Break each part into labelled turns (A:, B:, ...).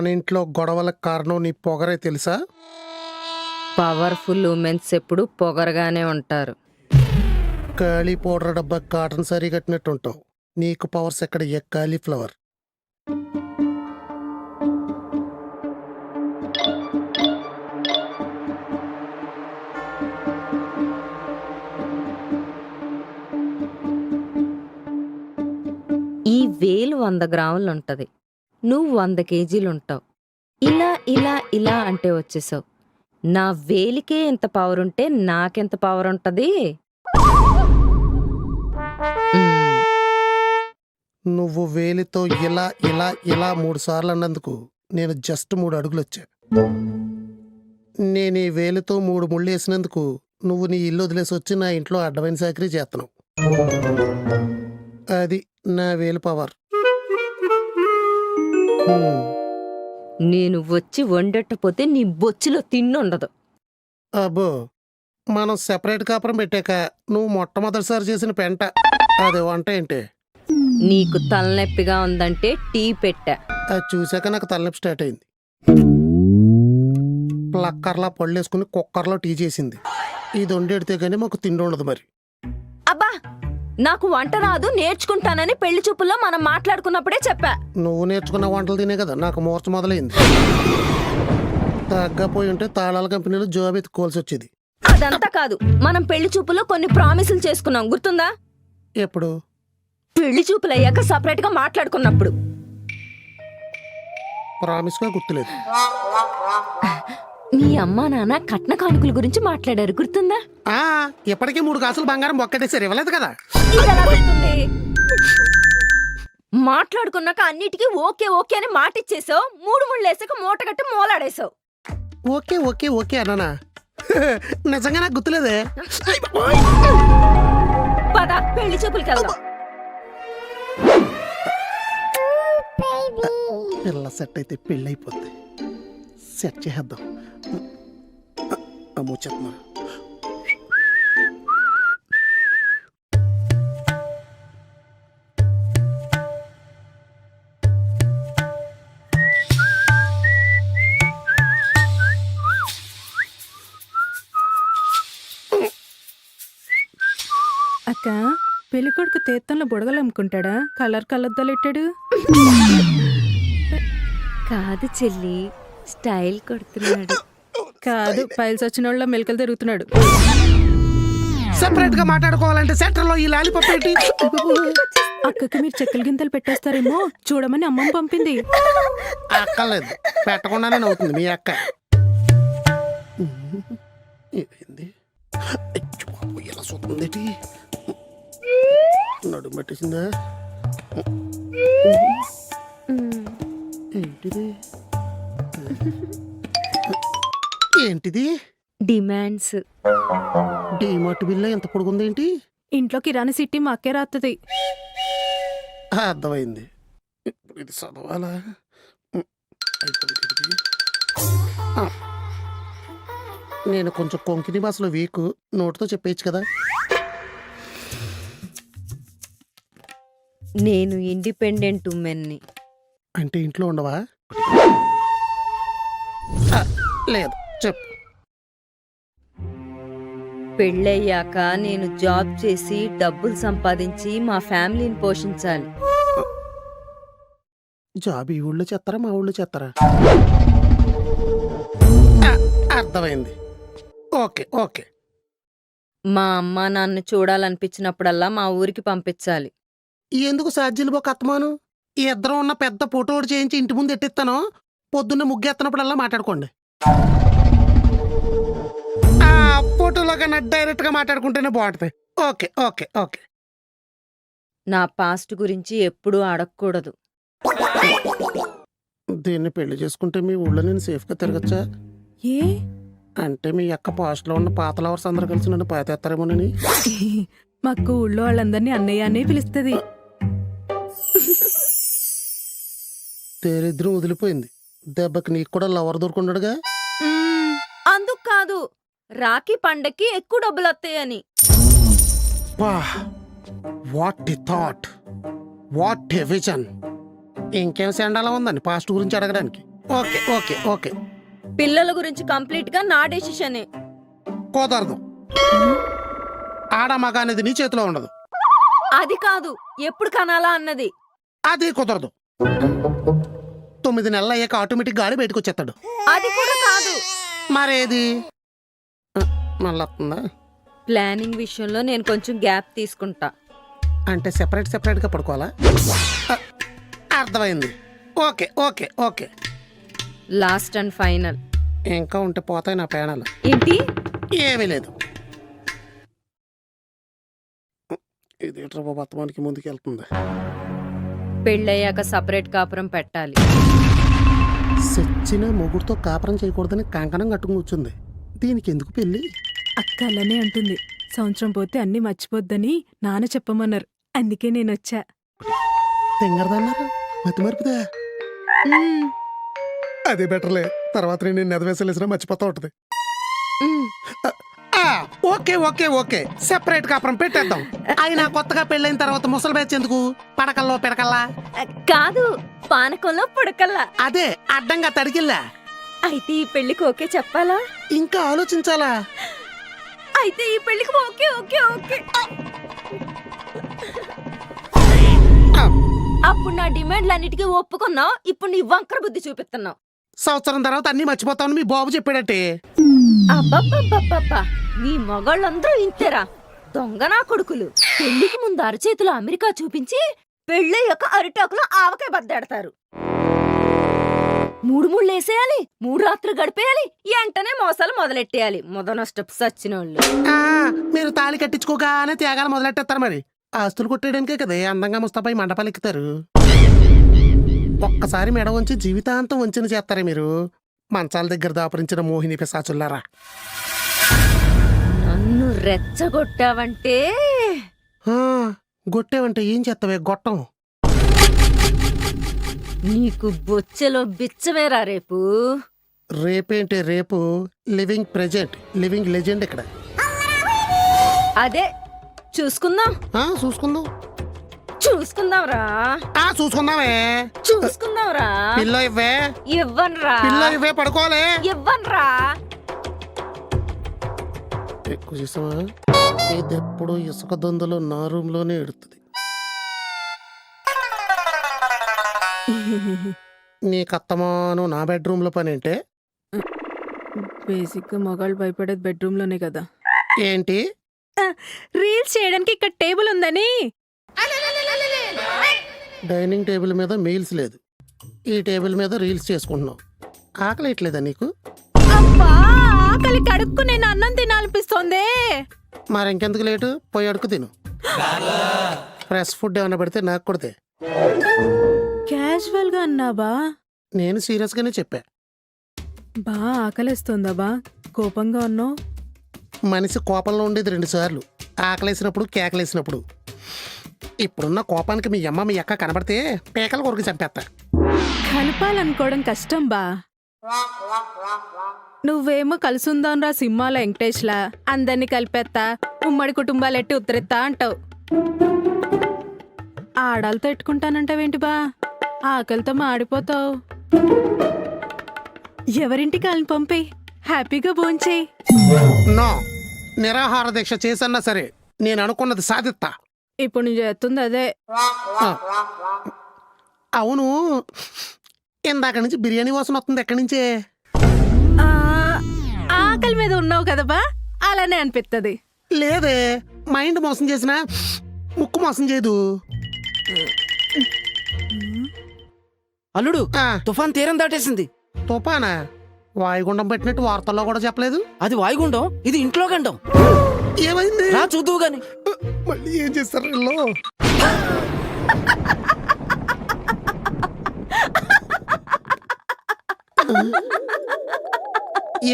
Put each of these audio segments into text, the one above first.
A: మన ఇంట్లో గొడవలకు కారణం నీ పొగరే తెలుసా?
B: పవర్ఫుల్ ఉమెన్స్ ఎప్పుడు పొగరగానే ఉంటారు.
A: ఖాళీ పౌడర్ డబ్బా కాటన్ సారీ కట్టినట్టు ఉంటావు. నీకు పవర్స్ ఎక్కడ? కాలీఫ్లవర్.
B: ఈ వేలు 100 గ్రాములు ఉంటది, నువ్వు 100 కేజీలు ఉంటావు. ఇలా ఇలా ఇలా అంటే వచ్చేసావు. నా వేలికే ఇంత పవర్ ఉంటే నాకెంత పవర్ ఉంటది?
A: నువ్వు వేలితో ఇలా ఇలా ఇలా 3 సార్లు అన్నందుకు నేను జస్ట్ 3 అడుగులు వచ్చా. నేను ఈ వేలితో 3 ముళ్ళు వేసినందుకు నువ్వు నీ ఇల్లు వదిలేసి వచ్చి నా ఇంట్లో అడ్డమైన సాకరీ చేస్తున్నావు. అది నా వేలు పవర్.
B: నేను వచ్చి వండకపోతే నీ బొచ్చులో తిన్నుండదు.
A: అబ్బో, మనం సెపరేట్ కాపురం పెట్టాక నువ్వు మొట్టమొదటిసారి చేసిన పెంట అది వంట ఏంటి?
B: నీకు తలనొప్పిగా ఉందంటే టీ పెట్టా.
A: అది చూశాక నాకు తలనొప్పి స్టార్ట్ అయింది. ప్లక్కర్లా పళ్ళేసుకుని కుక్కర్లో టీ చేసింది. ఇది వండెడితే గానీ మాకు తిండి ఉండదు. మరి
B: అబ్బా, నాకు వంట రాదు, నేర్చుకుంటానని పెళ్లి చూపుల్లో మనం మాట్లాడుకున్నప్పుడే చెప్పా.
A: నువ్వు నేర్చుకున్న వంటలు తినే కదా నాకు మూర్చ మొదలైంది. తగ్గపోయి ఉంటే తాళాల కంపెనీలో జాబ్ ఎత్తుకోవాల్సి వచ్చేది.
B: అదంతా కాదు, మనం పెళ్లి చూపుల్లో కొన్ని ప్రామిసులు చేసుకున్నాం, గుర్తుందా?
A: ఎప్పుడు?
B: పెళ్లి చూపులు అయ్యాక సపరేట్ గా మాట్లాడుకున్నప్పుడు.
A: ప్రామిస్గా గుర్తులేదు.
B: మీ అమ్మా నాన్న కట్న కానుకల గురించి మాట్లాడారు, గుర్తుందా?
A: ఇప్పటికీ 3 కాసులు బంగారం ఒక్కటేసారి ఇవ్వలేదు కదా.
B: ఇదెలా గుర్తుంది? మాట్లాడుకున్నాక అన్నిటికీ ఓకే ఓకే అని మాట ఇచ్చేసావు. 3 ముళ్ళు వేసాక మూట కట్టి మోలాడేసావు.
A: ఓకే ఓకే ఓకే అన్నానా? నిజంగా నాకు గుర్తులేదే.
B: పద పెళ్లి చూపులకి వెళ్దాం.
A: పిల్ల సెట్ అయితే పెళ్ళి అయిపోద్ది. సెట్ చేద్దాం. అమ్మో చెప్తున్నా.
C: అక్క, పెళ్ళికొడుకు తీర్థంలో బుడగలు అమ్ముకుంటాడా? కలర్ కలద్దలెట్టాడు.
B: కాదు చెల్లి, స్టైల్ కొడుతున్నాడు.
C: కాదు, పైల్స్ వచ్చిన వాళ్ళ మెలకలు తిరుగుతున్నాడు.
A: సెపరేట్ గా మాట్లాడుకోవాలంటే సెంటర్ లో ఈ లాలిపప్ ఏంటి?
C: అక్కకి మీరు చెక్కల గింతలు పెట్టేస్తారేమో చూడమని అమ్మమ్మ పంపింది.
A: అక్కర్లేదు, పెట్టకుండానే నవ్వుతుంది మీ అక్క. ఏమైంది? ఎలా చూస్తుంది? నడుము పట్టేసిందా? ఏంటిది? ఏంటిది?
B: డిమాండ్స్.
A: డీమార్ట్ బిల్ల ఎంత పొడుగుంది ఏంటి?
C: ఇంట్లో కిరాణా సిట్టి మా అక్కే రాత్తది.
A: అర్థమైంది. ఇది చదవాలా? నేను కొంచెం కొంకిని భాషలో వీక్, నోటితో చెప్పేయచ్చు కదా.
B: నేను ఇండిపెండెంట్ ఉమెన్ని.
A: అంటే ఇంట్లో ఉండవా? లేదు, చెప్పు.
B: పెళ్ళయ్యాక నేను జాబ్ చేసి డబ్బులు సంపాదించి మా ఫ్యామిలీని పోషించాలి.
A: జాబ్ ఈ ఊళ్ళో చేస్తారా మా ఊళ్ళో చేస్తారా? అర్థమైంది. Okay okay.
B: మా అమ్మ నాన్న చూడాలనిపించినప్పుడల్లా మా ఊరికి పంపించాలి.
A: ఎందుకు సాధ్యులు బొక్క అత్తమాను? ఈ ఇద్దరం ఉన్న పెద్ద ఫోటో చేయించి ఇంటి ముందు ఎట్టిస్తాను. పొద్దున్న ముగ్గెత్తనప్పుడల్లా మాట్లాడుకోండి. ఫోటోలో కన్నా డైరెక్ట్ గా మాట్లాడుకుంటేనే బాగుంటుంది. Okay okay okay.
B: నా పాస్ట్ గురించి ఎప్పుడూ అడగకూడదు.
A: దీన్ని పెళ్లి చేసుకుంటే మీ ఊళ్ళో నేను సేఫ్గా తిరగచ్చా?
C: ఏ
A: అంటే మీ అక్క పాస్ట్లో ఉన్న పాత లవర్స్ అందరు కలిసి నన్ను పాతేస్తారేమోనని.
C: మాకు ఊళ్ళో వాళ్ళందరినీ అన్నయ్య అనే పిలుస్తుంది.
A: తేరిద్దరం వదిలిపోయింది. దెబ్బకి నీకు కూడా లవర్ దొరుకున్నాడుగా.
B: అందుకు కాదు, రాఖీ పండక్కి ఎక్కువ డబ్బులు వస్తాయని.
A: What a thought, what a vision. ఇంకేం సెండాలా ఉందండి పాస్ట్ గురించి అడగడానికి? ఓకే ఓకే ఓకే
B: పిల్లల గురించి కంప్లీట్ గా నా డెసిషనే.
A: కుదరదు. ఆడ మగ అనేది నీ చేతిలో ఉండదు.
B: అది కాదు, ఎప్పుడు కనాలా అన్నది.
A: అది కుదరదు. 9 నెలలు అయ్యాక ఆటోమేటిక్ గాడి బయటకు వచ్చేస్తాడు.
B: అది కూడా కాదు.
A: మరేది మళ్ళీ వస్తుందా?
B: ప్లానింగ్ విషయంలో నేను కొంచెం గ్యాప్ తీసుకుంటా.
A: అంటే సెపరేట్ గా పడుకోవాలా? అర్థమైంది. Okay okay okay.
B: Last and final.
A: ఇంకా ఉంటే పోతాయి నా పేణాలు.
B: ఏంటి?
A: ఏమీ లేదు. ఇది బతమానికి ముందుకు వెళ్తుంది.
B: పెళ్ళయ్యాక సపరేట్ కాపురం పెట్టాలి.
A: సచ్చిన మొగుడుతో కాపురం చేయకూడదని కంకణం కట్టుకుని కూర్చుంది. దీనికి ఎందుకు పెళ్ళి?
C: అక్క అలానే అంటుంది. సంవత్సరం పోతే అన్ని మర్చిపోద్దని నాన్న చెప్పమన్నారు. అందుకే నేనొచ్చా.
A: తెంగరదన్నారు మతి మరుపుదా? అదే బెటర్లే. తర్వాత నేను నెదవేసలేసినా మర్చిపోతా ఉంటది.
B: మ్,
A: ఓకే ఓకే ఓకే. సెపరేట్ కాపురం పెట్టేద్దాం. అయినా కొత్తగా పెళ్ళైన తర్వాత ముసలి బ్యాచ్ ఎందుకు? పడకల్లో పెడకల్లా
B: కాదు, పానకంలో పుడకల్లా.
A: అదే అడ్డంగా తడికిల్లా.
B: అయితే ఈ పెళ్లికి ఓకే చెప్పాలా?
A: ఇంకా ఆలోచించాలా?
B: అయితే ఈ పెళ్లికి ఓకే ఓకే ఓకే. అప్పుడు నా డిమాండ్లన్నిటికీ ఒప్పుకున్నావు. ఇప్పుడు నీ వంకర బుద్ధి చూపిస్తున్నావు.
A: సంవత్సరం తర్వాత అన్ని మర్చిపోతామని మీ బాబు చెప్పాడటే.
B: అబ్బబ్బబ్బబ్బబ్బా, నీ మగాళ్ళందరూ ఇంతేరా, దొంగ నా కొడుకులు. పెళ్లికి ముందు అరచేతులు అమెరికా చూపించి పెళ్ళయ్యాక అరిటాకులో ఆవకాయ బద్దాడతారు. 3 వేసేయాలి, 3 రాత్రులు గడిపేయాలి, వెంటనే మోసాలు మొదలెట్టేయాలి. మొదనష్టపు సచ్చినోళ్ళు.
A: మీరు తాళి కట్టించుకోగానే త్యాగాలు మొదలెట్టేస్తారు. మరి ఆస్తులు కొట్టేయడానికే కదే అందంగా ముస్తాపై మండపాలు ఎక్కుతారు. ఒక్కసారి మెడ వంచి జీవితాంతం వంచిన చేస్తారే మీరు. మంచాల దగ్గర దాపరించిన మోహిని పిశాచుల్లారా.
B: నన్ను రెచ్చగొట్టావంటే
A: గొట్టేవంటే ఏం చేస్తావే గొట్టం?
B: నీకు బొచ్చెలో బిచ్చమేరా రేపు.
A: రేపేంటే రేపు లివింగ్ ప్రెజెంట్, లివింగ్ లెజెండ్ ఇక్కడ.
B: అదే చూసుకుందాం.
A: చూసుకుందాం
B: చూసుకుందాంరా.
A: చూసుకుందామే.
B: చూసుకుందాంరా.
A: పిల్లో ఇవ్వే.
B: ఇవ్వన్రా.
A: పిల్లో ఇవ్వే, పడుకోలే.
B: ఇవ్వన్రా.
A: ఎక్కువ చూసావా? ఇది ఎప్పుడు ఇసుక దొందలో నా రూమ్ లోనే ఎడుతుంది. నీకు అత్తమాను నా బెడ్రూమ్ లో పని ఏంటే?
C: బేసిక్ గా మగాళ్ళు భయపడేది బెడ్రూమ్ లోనే కదా.
A: ఏంటి?
C: రీల్స్ చేయడానికి ఇక్కడ టేబుల్ ఉందని.
A: డైనింగ్ టేబుల్ మీద మీల్స్ లేదు, ఈ టేబుల్ మీద రీల్స్ చేసుకుంటున్నావు. ఆకలి ఎట్లేదా నీకు?
C: అబ్బా, ఆకలి కడుక్కు నేను అన్నం తినాలనిపిస్తోంది.
A: మరి ఇంకెందుకు లేటు? పోయి అడుగు తిను. ఫ్రెష్ ఫుడ్ ఏమైనా పెడితే నాకు కొడితే.
C: క్యాజువల్ గా అన్నావా?
A: నేను సీరియస్ గానే చెప్పా.
C: బా ఆకలిస్తుందా బా? కోపంగా ఉన్నావు.
A: మనిషి కోపంలో ఉండేది 2 సార్లు, ఆకలేసినప్పుడు, కేకలేసినప్పుడు. ఇప్పుడున్న కోపానికి మీ అమ్మ మీ అక్క కనబడితే పేకల కొరకు చంపేస్తా.
C: కలపాలనుకోవడం కష్టం బా. నువ్వేమో కలుసుందాంరా సినిమాలో వెంకటేష్లా అందరినీ కలిపేస్తా, ఉమ్మడి కుటుంబాలెట్టి ఉత్తరెత్తా అంటావు. ఆడాలతో ఎట్టుకుంటానంటావేంటి బా? ఆకలితో మాడిపోతావు. ఎవరింటికి వాళ్ళని పంపే, హ్యాపీగా భోంచేయి.
A: నో, నిరాహార దీక్ష చేసన్నా సరే నేను అనుకున్నది సాధిస్తా.
C: ఇప్పుడు నేను చేస్తుంది అదే.
A: అవును, ఇందాక నుంచి బిర్యానీ వాసన వస్తుంది. ఎక్కడి నుంచే?
C: ఆ, ఆకలి మీద ఉన్నావు కదా బా, అలానే అనిపిస్తుంది.
A: లేదే, మైండ్ మోసం చేసినా ముక్కు మోసం చేయదు.
D: అల్లుడు,
A: ఆ,
D: తుఫాన్ తీరం దాటేసింది.
A: తుఫానా? వాయుగుండం పెట్టినట్టు వార్తల్లో కూడా చెప్పలేదు.
D: అది వాయుగుండం, ఇది ఇంట్లో గండం.
A: ఏమైంది?
D: రా చూద్దువు గాని.
A: మళ్ళీ ఏం చేస్తారు వీళ్ళు?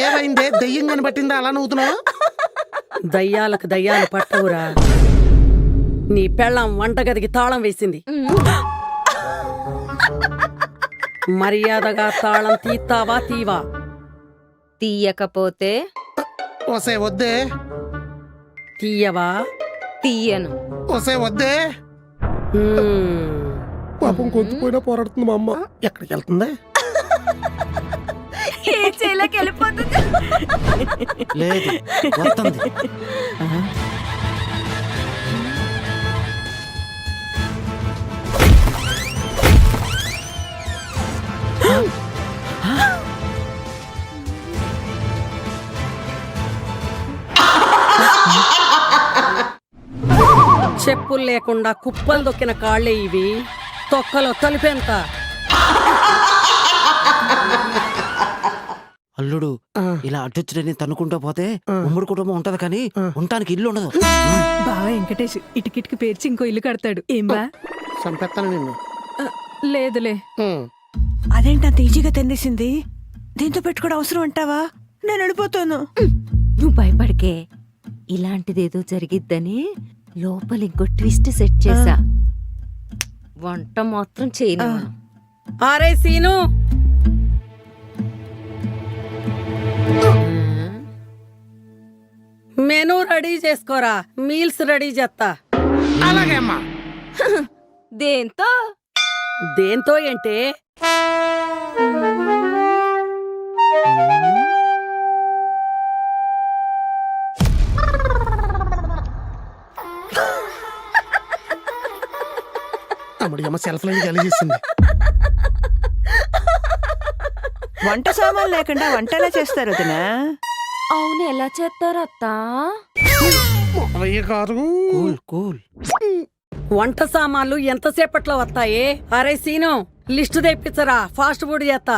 A: ఏమైందే? దెయ్యం కనిపట్టిందా అలా నవ్వుతున్నావు?
E: దయ్యాలకు దయ్యాలు పట్టవురా. నీ పెళ్ళాం వంటగదికి తాళం వేసింది. మర్యాదగా తాళం తీస్తావా తీవా?
B: తీయకపోతే
A: ఒసే వద్దే.
E: తీయవా?
B: తీయను.
A: ఒసే వద్దే. పాపం కొంచెపోయినా పోరాడుతుంది మా అమ్మ. ఎక్కడికి వెళ్తుంది?
B: ఏ చేలోకి వెళ్ళిపోతుంది.
D: లేదు వస్తుంది.
E: చెప్పులు లేకుండా కుప్పలు దొక్కిన కాళ్ళే ఇవి. తొక్కలో తలిపేంత.
D: అల్లుడు ఇలా అడ్డొచ్చుడని తన్నుకుంటూ పోతే ఉమ్మడి కుటుంబం ఉంటది కానీ ఉండటానికి ఇల్లు ఉండదు.
C: బావ వెంకటేష్ ఇటుకిటికి పేర్చి ఇంకో ఇల్లు కడతాడు. ఏం బా?
A: చంపేస్తాను నిన్ను.
C: లేదులే.
F: అదేంటి అంత ఈజీగా తెందేసింది? దీంతో పెట్టుకోవడం అవసరం అంటావా? నేను వెళ్ళిపోతాను.
B: నువ్వు భయపడకే, ఇలాంటిదేదో జరిగిద్దని లోపల ఇంకో ట్విస్ట్ సెట్ చేసా. వంట మాత్రం చేయను.
E: అరే సీను, మెనూ రెడీ చేసుకోరా, మీల్స్ రెడీ చేస్తా.
A: అలాగే అమ్మా.
B: దేంతో?
E: దేంతో ఏంటే?
A: అమ్మడి అమ్మ సెల్ఫ్ లైన్ కలిగేసింది.
F: వంట సామాన్ లేకుండా వంట ఎలా చేస్తారు వదినా?
B: అవును, ఎలా చేస్తారు అత్తా?
A: మావయ్య గారు.
D: Cool cool.
E: వంట సామాన్లు ఎంతసేపట్లో వస్తాయి? అరే సీను, లిస్టు తెప్పించరా, ఫాస్ట్ ఫుడ్ చేస్తా.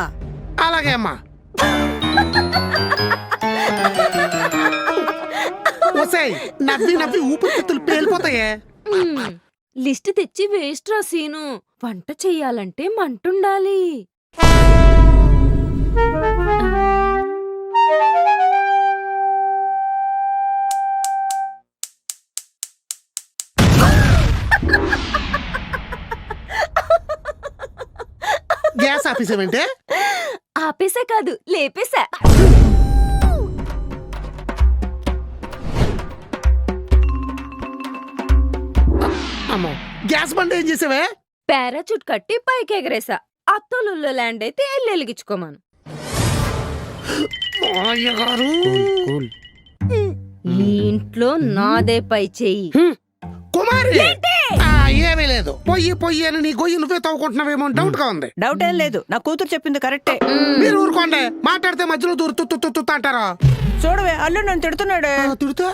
A: అలాగే అమ్మా. ఓసేయ్, నవ్వి నవ్వి ఊపిరితిత్తులు పేలిపోతాయే.
B: లిస్ట్ తెచ్చి వేస్ట్ రా సీను. వంట చెయ్యాలంటే మంటుండాలి.
A: గ్యాస్ ఆపేసావంటే?
B: ఆపేసా కాదు, లేపేసా.
A: అమ్మో, గ్యాస్ బండ ఏం చేసావే?
B: పారాచూట్ కట్టి పైకి ఎగరేసా. అత్తోలుల్లో ల్యాండ్ అయితే ఎల్లు వెలిగించుకోమను.
A: మావయ్య గారు.
D: కూల్.
B: ఈ ఇంట్లో నాదే పై చెయ్యి.
A: కుమారి. ఏమీ లేదు. పొయ్యి పొయ్యి అని నీ గొయ్యి నువ్వే తవ్వుకుంటున్నావేమో డౌట్ గా ఉంది.
F: డౌట్ ఏం లేదు, నా కూతురు చెప్పింది కరెక్టే.
A: మీరు ఊరుకోండి, మాట్లాడితే మధ్యలో దూరు తుత్తు అంటారా?
F: చూడవే, అల్లు నన్ను తిడుతున్నాడు.
A: తిడితే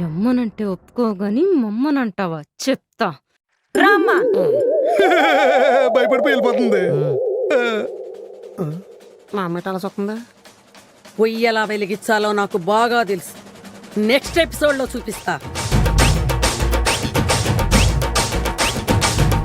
B: ఎమ్మనంటే ఒప్పుకోగాని మమ్మనంటావా? చెప్తా రామ్మా.
A: భయపడిపోయి వెళ్ళిపోతుంది. మా అమ్మ అలా వస్తుందా?
E: పొయ్యి ఎలా వెలిగించాలో నాకు బాగా తెలుసు. నెక్స్ట్ ఎపిసోడ్ లో చూపిస్తా.